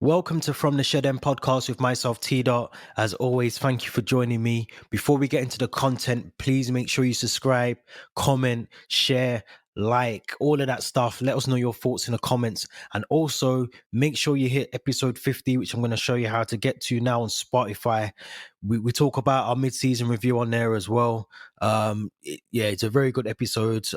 Welcome to From the Shed End podcast with myself, T.Dot. As always, thank you for joining me. Before we get into the content, please make sure you subscribe, comment, share, like, all of that stuff. Let us know your thoughts in the comments. And also make sure you hit episode 50, which I'm going to show you how to get to now on Spotify. We talk about our mid-season review on there as well. It's a very good episode.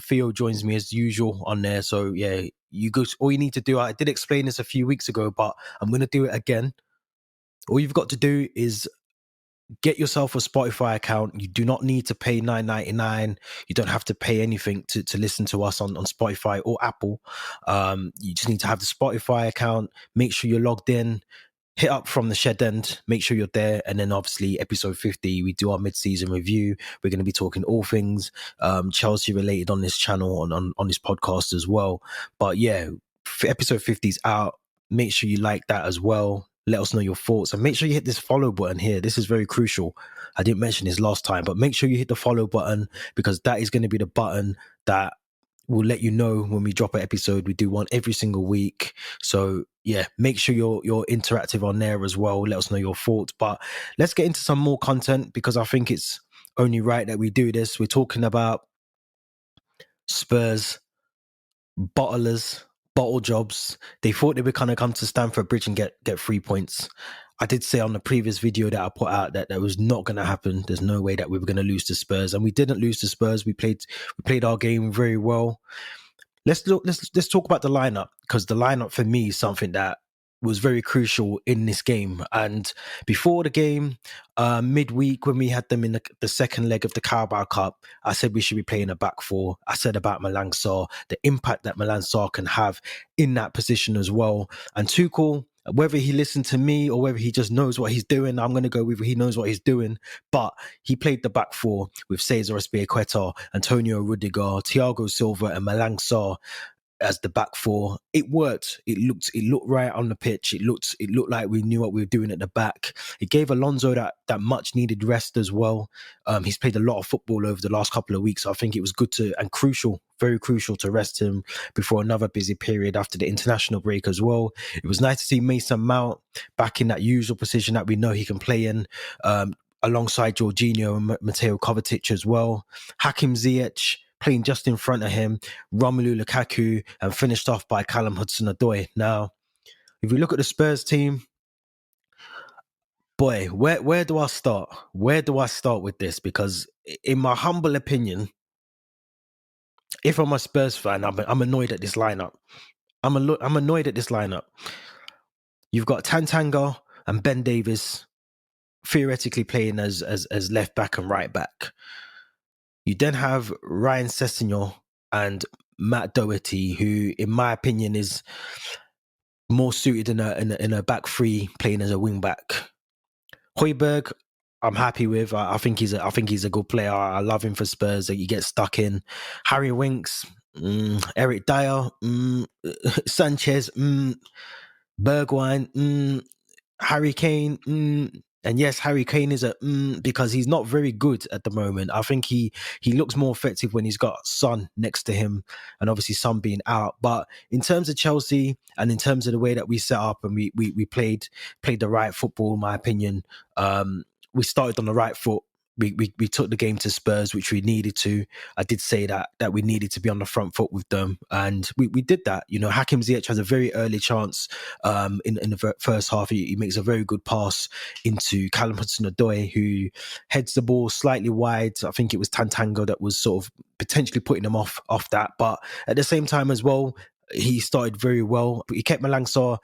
Theo joins me as usual on there. So yeah, you go. All you need to do, I did explain this a few weeks ago, but I'm going to do it again. All you've got to do is get yourself a Spotify account. You do not need to pay $9.99. You don't have to pay anything to listen to us on Spotify or Apple. You just need to have the Spotify account. Make sure you're logged in. Hit up From the Shed End, make sure you're there. And then obviously episode 50, we do our mid-season review. We're going to be talking all things Chelsea related on this channel, on this podcast as well. But yeah, episode 50 is out. Make sure you like that as well. Let us know your thoughts and make sure you hit this follow button here. This is very crucial. I didn't mention this last time, but make sure you hit the follow button because that is going to be the button that will let you know when we drop an episode. We do one every single week. So yeah, make sure you're interactive on there as well. Let us know your thoughts. But let's get into some more content because I think it's only right that we do this. We're talking about Spurs, bottlers, bottle jobs. They thought they were kind of come to Stamford Bridge and get 3 points. I did say on the previous video that I put out that was not going to happen. There's no way that we were going to lose to Spurs, and we didn't lose to Spurs. We played our game very well. Let's talk about the lineup because the lineup for me is something that was very crucial in this game. And before the game, midweek when we had them in the second leg of the Carabao Cup, I said we should be playing a back four. I said about Malang Sarr, the impact that Malang Sarr can have in that position as well. And Tuchel, whether he listened to me or whether he just knows what he's doing, I'm going to go with he knows what he's doing. But he played the back four with Cesar Azpilicueta, Antonio Rudiger, Thiago Silva, and Malang Sarr as the back four. It worked. It looked right on the pitch. It looked like we knew what we were doing at the back. It gave Alonso that much needed rest as well. He's played a lot of football over the last couple of weeks. So I think it was good and crucial, very crucial to rest him before another busy period after the international break as well. It was nice to see Mason Mount back in that usual position that we know he can play in. Alongside Jorginho and Mateo Kovacic as well. Hakim Ziyech playing just in front of him, Romelu Lukaku, and finished off by Callum Hudson-Odoi. Now, if we look at the Spurs team, boy, where do I start? Where do I start with this? Because in my humble opinion, if I'm a Spurs fan, I'm annoyed at this lineup. I'm annoyed at this lineup. You've got Tantanga and Ben Davies theoretically playing as left back and right back. You then have Ryan Sessegnon and Matt Doherty, who, in my opinion, is more suited in a back three, playing as a wing back. Højbjerg, I'm happy with. I think he's a good player. I love him for Spurs. He gets stuck in. Harry Winks, Eric Dyer, Sanchez, Bergwijn, Harry Kane. And yes, Harry Kane is because he's not very good at the moment. I think he looks more effective when he's got Son next to him, and obviously Son being out. But in terms of Chelsea and in terms of the way that we set up and we played the right football, in my opinion, we started on the right foot. We took the game to Spurs, which we needed to. I did say that we needed to be on the front foot with them, and we did that. You know, Hakim Ziyech has a very early chance in the first half. He makes a very good pass into Callum Hudson-Odoi, who heads the ball slightly wide. I think it was Tantanga that was sort of potentially putting him off that, but at the same time as well, he started very well. He kept Malang Sarr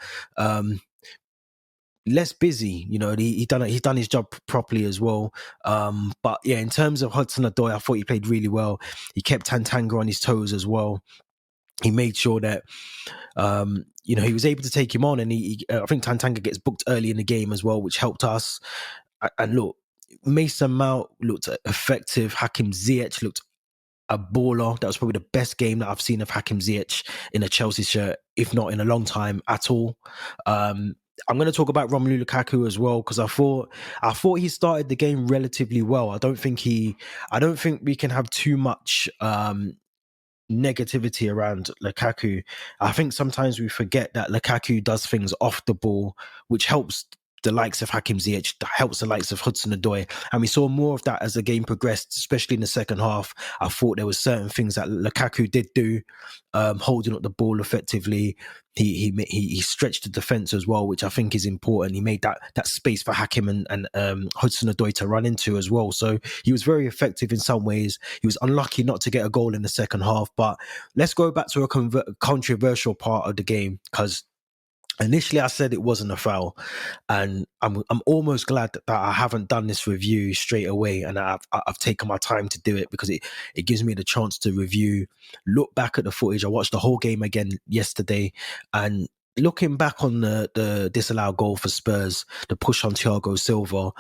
less busy, you know. He's done his job properly as well. But yeah, in terms of Hudson-Odoi, I thought he played really well. He kept Tantanga on his toes as well. He made sure that he was able to take him on, and I think Tantanga gets booked early in the game as well, which helped us. And look, Mason Mount looked effective. Hakim Ziyech looked a baller. That was probably the best game that I've seen of Hakim Ziyech in a Chelsea shirt, if not in a long time at all. I'm going to talk about Romelu Lukaku as well because I thought he started the game relatively well. I don't think we can have too much negativity around Lukaku, I think sometimes we forget that Lukaku does things off the ball, which helps the likes of Hakim Ziyech, helps the likes of Hudson-Odoi. And we saw more of that as the game progressed, especially in the second half. I thought there were certain things that Lukaku did do, holding up the ball effectively. He stretched the defense as well, which I think is important. He made that space for Hakim and Hudson-Odoi to run into as well. So he was very effective in some ways. He was unlucky not to get a goal in the second half. But let's go back to a controversial part of the game, because initially I said it wasn't a foul, and I'm almost glad that I haven't done this review straight away, and I've taken my time to do it, because it gives me the chance to review, look back at the footage. I watched the whole game again yesterday, and looking back on the disallowed goal for Spurs, the push on Thiago Silva,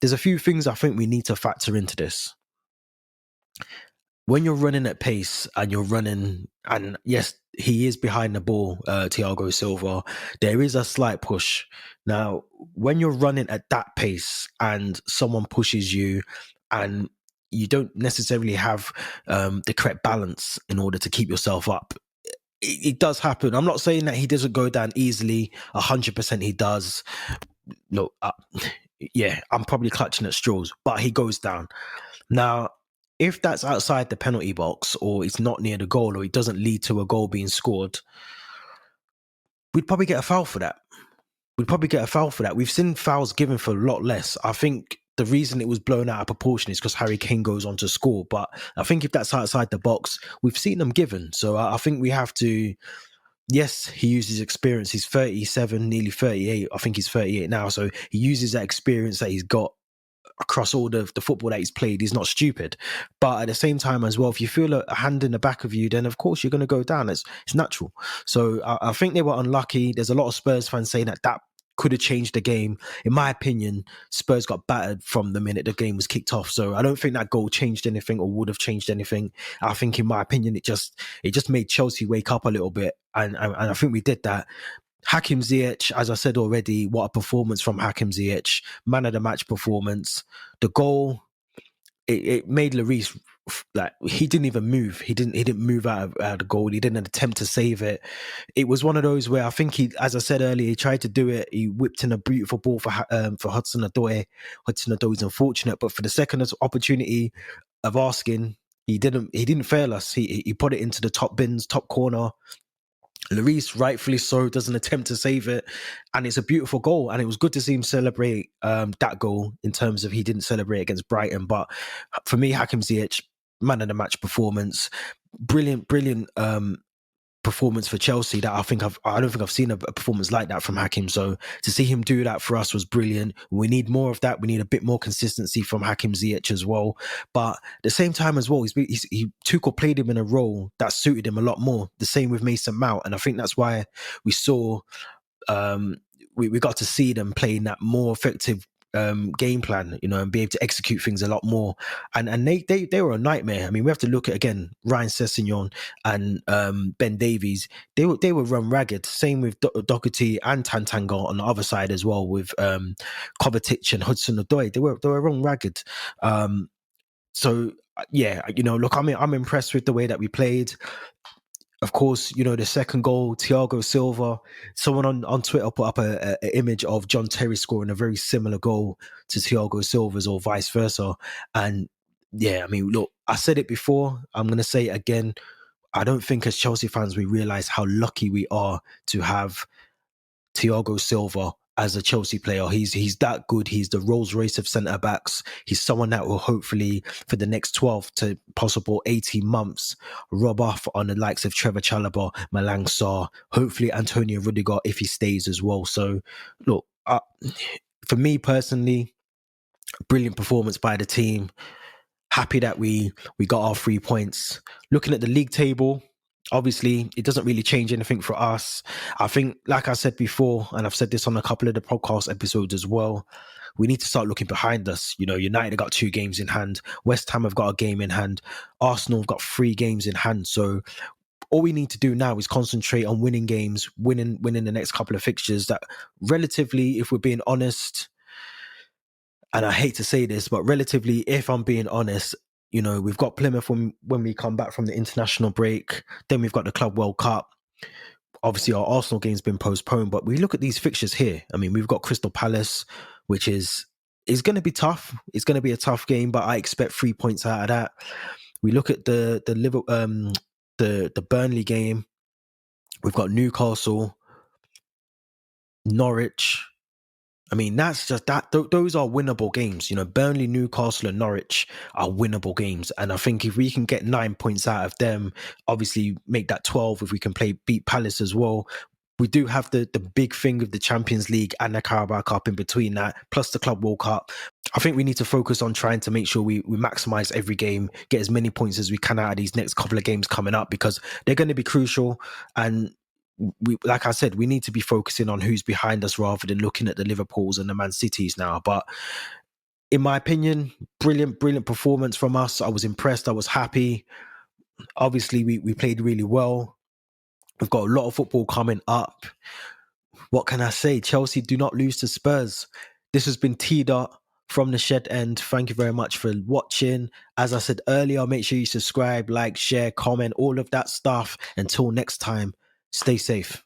there's a few things I think we need to factor into this. When you're running at pace and you're running, and yes, he is behind the ball, Thiago Silva, there is a slight push. Now, when you're running at that pace and someone pushes you, and you don't necessarily have the correct balance in order to keep yourself up, it does happen. I'm not saying that he doesn't go down easily. 100% he does. No, yeah, I'm probably clutching at straws, but he goes down. Now, if that's outside the penalty box, or it's not near the goal, or it doesn't lead to a goal being scored, we'd probably get a foul for that. We've seen fouls given for a lot less. I think the reason it was blown out of proportion is because Harry Kane goes on to score. But I think if that's outside the box, we've seen them given. So I think we have to... Yes, he uses experience. He's 37, nearly 38. I think he's 38 now. So he uses that experience that he's got across all the football that he's played. He's not stupid. But at the same time as well, if you feel a hand in the back of you, then of course you're going to go down. It's natural. So I think they were unlucky. There's a lot of Spurs fans saying that could have changed the game. In my opinion, Spurs got battered from the minute the game was kicked off. So I don't think that goal changed anything or would have changed anything. I think, in my opinion, it just made Chelsea wake up a little bit. And I think we did that. Hakim Ziyech, as I said already, what a performance from Hakim Ziyech. Man of the match performance. The goal, it made Lloris, like, he didn't even move. He didn't move out of the goal. He didn't attempt to save it. It was one of those where I think he, as I said earlier, he tried to do it. He whipped in a beautiful ball for Hudson-Odoi. Hudson-Odoi is unfortunate, but for the second opportunity of asking, he didn't fail us. He put it into the top bins, top corner. Lloris, rightfully so, doesn't attempt to save it, and it's a beautiful goal. And it was good to see him celebrate that goal, in terms of he didn't celebrate against Brighton. But for me, Hakim Ziyech, man of the match performance, brilliant performance for Chelsea. That I don't think I've seen a performance like that from Hakim. So to see him do that for us was brilliant. We need more of that. We need a bit more consistency from Hakim Ziyech as well. But at the same time as well, Tuchel played him in a role that suited him a lot more. The same with Mason Mount, and I think that's why we saw we got to see them playing that more effective game plan, and be able to execute things a lot more. And they were a nightmare. I mean, we have to look at, again, Ryan Sessegnon and Ben Davies. They were run ragged. Same with Doherty and Tantanga on the other side as well, with Kovacic and Hudson-Odoi. They were run ragged. So yeah, look, I'm impressed with the way that we played. Of course, the second goal, Thiago Silva, someone on Twitter put up an image of John Terry scoring a very similar goal to Thiago Silva's, or vice versa. And yeah, I mean, look, I said it before, I'm going to say it again. I don't think as Chelsea fans we realise how lucky we are to have Thiago Silva as a Chelsea player. He's that good. He's the Rolls Royce of centre backs. He's someone that will hopefully, for the next 12 to possible 18 months, rub off on the likes of Trevor Chalobah, Malang Sarr, hopefully Antonio Rudiger if he stays as well. So look, for me personally, brilliant performance by the team. Happy that we got our 3 points. Looking at the league table, obviously, it doesn't really change anything for us. I think, like I said before, and I've said this on a couple of the podcast episodes as well, we need to start looking behind us. United have got 2 games in hand. West Ham have got a game in hand. Arsenal have got 3 games in hand. So all we need to do now is concentrate on winning games, winning the next couple of fixtures that relatively, if we're being honest, and I hate to say this, but relatively, if I'm being honest, You know, we've got Plymouth when we come back from the international break. Then we've got the Club World Cup. Obviously, our Arsenal game's been postponed, but we look at these fixtures here. I mean, we've got Crystal Palace, which is going to be tough. It's going to be a tough game, but I expect 3 points out of that. We look at the Burnley game. We've got Newcastle, Norwich. I mean, that's just that. Those are winnable games. You know, Burnley, Newcastle, and Norwich are winnable games. And I think if we can get 9 points out of them, obviously make that 12 if we can beat Palace as well. We do have the big thing of the Champions League and the Carabao Cup in between that, plus the Club World Cup. I think we need to focus on trying to make sure we maximize every game, get as many points as we can out of these next couple of games coming up, because they're going to be crucial. And we, like I said, we need to be focusing on who's behind us rather than looking at the Liverpools and the Man Cities now. But in my opinion, brilliant performance from us. I was impressed. I was happy. Obviously, we played really well. We've got a lot of football coming up. What can I say? Chelsea do not lose to Spurs. This has been T.Dot from the Shed End. Thank you very much for watching. As I said earlier, make sure you subscribe, like, share, comment, all of that stuff. Until next time, stay safe.